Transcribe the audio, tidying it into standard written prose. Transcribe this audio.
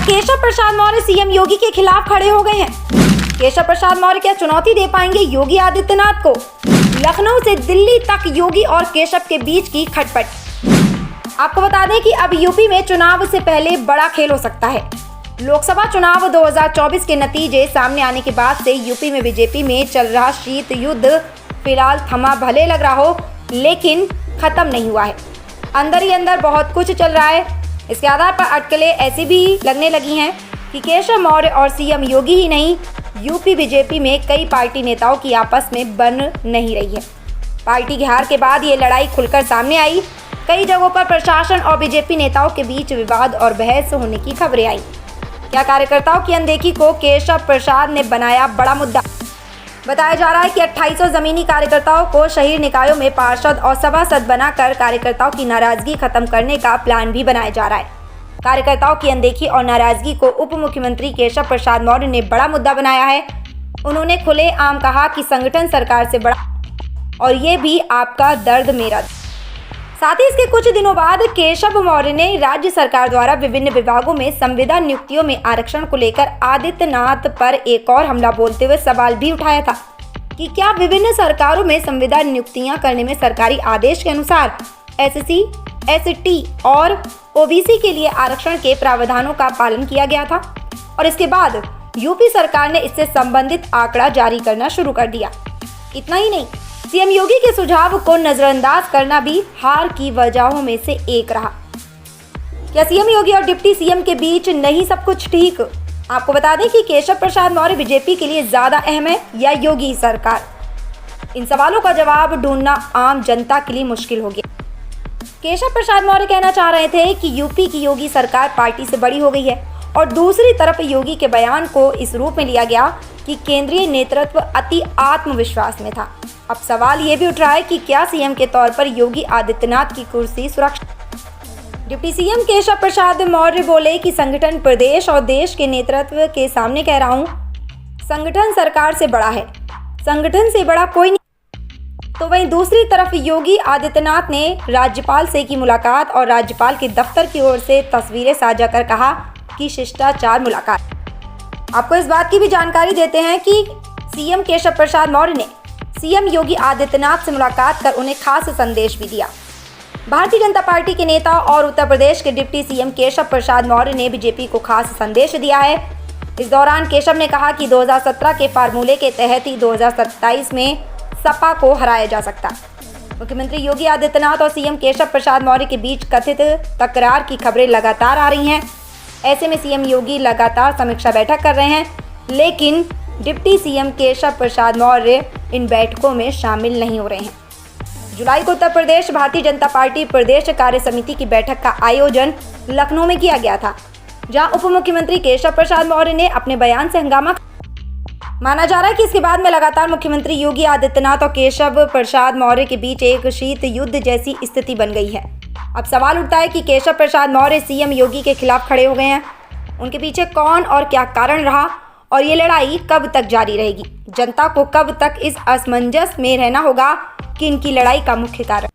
Keshav Prasad Maurya CM योगी के खिलाफ खड़े हो गए हैं। केशव प्रसाद मौर्य क्या चुनौती दे पाएंगे योगी आदित्यनाथ को? लखनऊ से दिल्ली तक योगी और केशव के बीच की खटपट। आपको बता दें कि अब यूपी में चुनाव से पहले बड़ा खेल हो सकता है। लोकसभा चुनाव 2024 के नतीजे सामने आने के बाद से यूपी में बीजेपी में चल रहा शीत युद्ध फिलहाल थमा भले लग रहा हो, लेकिन खत्म नहीं हुआ है। अंदर ही अंदर बहुत कुछ चल रहा है। इसके आधार पर अटकलें ऐसी भी लगने लगी हैं कि केशव मौर्य और सीएम योगी ही नहीं, यूपी बीजेपी में कई पार्टी नेताओं की आपस में बन नहीं रही है। पार्टी की हार के बाद ये लड़ाई खुलकर सामने आई। कई जगहों पर प्रशासन और बीजेपी नेताओं के बीच विवाद और बहस होने की खबरें आई। क्या कार्यकर्ताओं की अनदेखी को केशव प्रसाद ने बनाया बड़ा मुद्दा? बताया जा रहा है कि 2800 जमीनी कार्यकर्ताओं को शहरी निकायों में पार्षद और सभासद बनाकर कार्यकर्ताओं की नाराजगी खत्म करने का प्लान भी बनाया जा रहा है। कार्यकर्ताओं की अनदेखी और नाराजगी को उप मुख्यमंत्री केशव प्रसाद मौर्य ने बड़ा मुद्दा बनाया है। उन्होंने खुलेआम कहा कि संगठन सरकार से बड़ा और ये भी आपका दर्द मेरा। साथ ही इसके कुछ दिनों बाद केशव मौर्य ने राज्य सरकार द्वारा विभिन्न विभागों में संविदा नियुक्तियों में आरक्षण को लेकर आदित्यनाथ पर एक और हमला बोलते हुए सवाल भी उठाया था कि क्या विभिन्न सरकारों में संविदा नियुक्तियां करने में सरकारी आदेश के अनुसार एससी, एसटी और ओबीसी के लिए आरक्षण के प्रावधानों का पालन किया गया था। और इसके बाद यूपी सरकार ने इससे संबंधित आंकड़ा जारी करना शुरू कर दिया। इतना ही नहीं, सीएम योगी के सुझाव को नजरअंदाज करना भी हार की वजहों में से एक रहा। क्या सीएम योगी और डिप्टी सीएम के बीच नहीं सब कुछ ठीक? आपको बता दें कि केशव प्रसाद मौर्य बीजेपी के लिए ज्यादा अहम है या योगी सरकार? इन सवालों का जवाब ढूंढना आम जनता के लिए मुश्किल हो गया। केशव प्रसाद मौर्य कहना चाह रहे थे कि यूपी की योगी सरकार पार्टी से बड़ी हो गई है, और दूसरी तरफ योगी के बयान को इस रूप में लिया गया कि केंद्रीय नेतृत्व अति आत्मविश्वास में था। अब सवाल ये भी उठ रहा है कि क्या सीएम के तौर पर योगी आदित्यनाथ की कुर्सी सुरक्षित? डिप्टी सीएम केशव प्रसाद मौर्य बोले कि संगठन प्रदेश और देश के नेतृत्व के सामने कह रहा हूं, संगठन सरकार से बड़ा है, संगठन से बड़ा कोई नहीं। तो वहीं दूसरी तरफ योगी आदित्यनाथ ने राज्यपाल से की मुलाकात और राज्यपाल के दफ्तर की ओर से तस्वीरें साझा कर कहा कि शिष्टाचार मुलाकात। आपको इस बात की भी जानकारी देते हैं कि सीएम केशव प्रसाद मौर्य ने सीएम योगी आदित्यनाथ से मुलाकात कर उन्हें खास संदेश भी दिया। भारतीय जनता पार्टी के नेता और उत्तर प्रदेश के डिप्टी सीएम केशव प्रसाद मौर्य ने बीजेपी को खास संदेश दिया है। इस दौरान केशव ने कहा कि 2017 के फार्मूले के तहत ही 2027 में सपा को हराया जा सकता। मुख्यमंत्री योगी आदित्यनाथ और सीएम केशव प्रसाद मौर्य के बीच कथित तकरार की खबरें लगातार आ रही हैं। ऐसे में सीएम योगी लगातार समीक्षा बैठक कर रहे हैं, लेकिन डिप्टी सीएम केशव प्रसाद मौर्य इन बैठकों में शामिल नहीं हो रहे हैं। जुलाई को उत्तर प्रदेश भारतीय जनता पार्टी प्रदेश कार्य समिति की बैठक का आयोजन लखनऊ में किया गया था, जहां उप मुख्यमंत्री केशव प्रसाद मौर्य ने अपने बयान से हंगामा। माना जा रहा है कि इसके बाद में लगातार मुख्यमंत्री योगी आदित्यनाथ और केशव प्रसाद मौर्य के बीच एक शीत युद्ध जैसी स्थिति बन गई है। अब सवाल उठता है कि केशव प्रसाद मौर्य सीएम योगी के खिलाफ खड़े हो गए हैं। उनके पीछे कौन और क्या कारण रहा और ये लड़ाई कब तक जारी रहेगी? जनता को कब तक इस असमंजस में रहना होगा कि इनकी लड़ाई का मुख्य कारण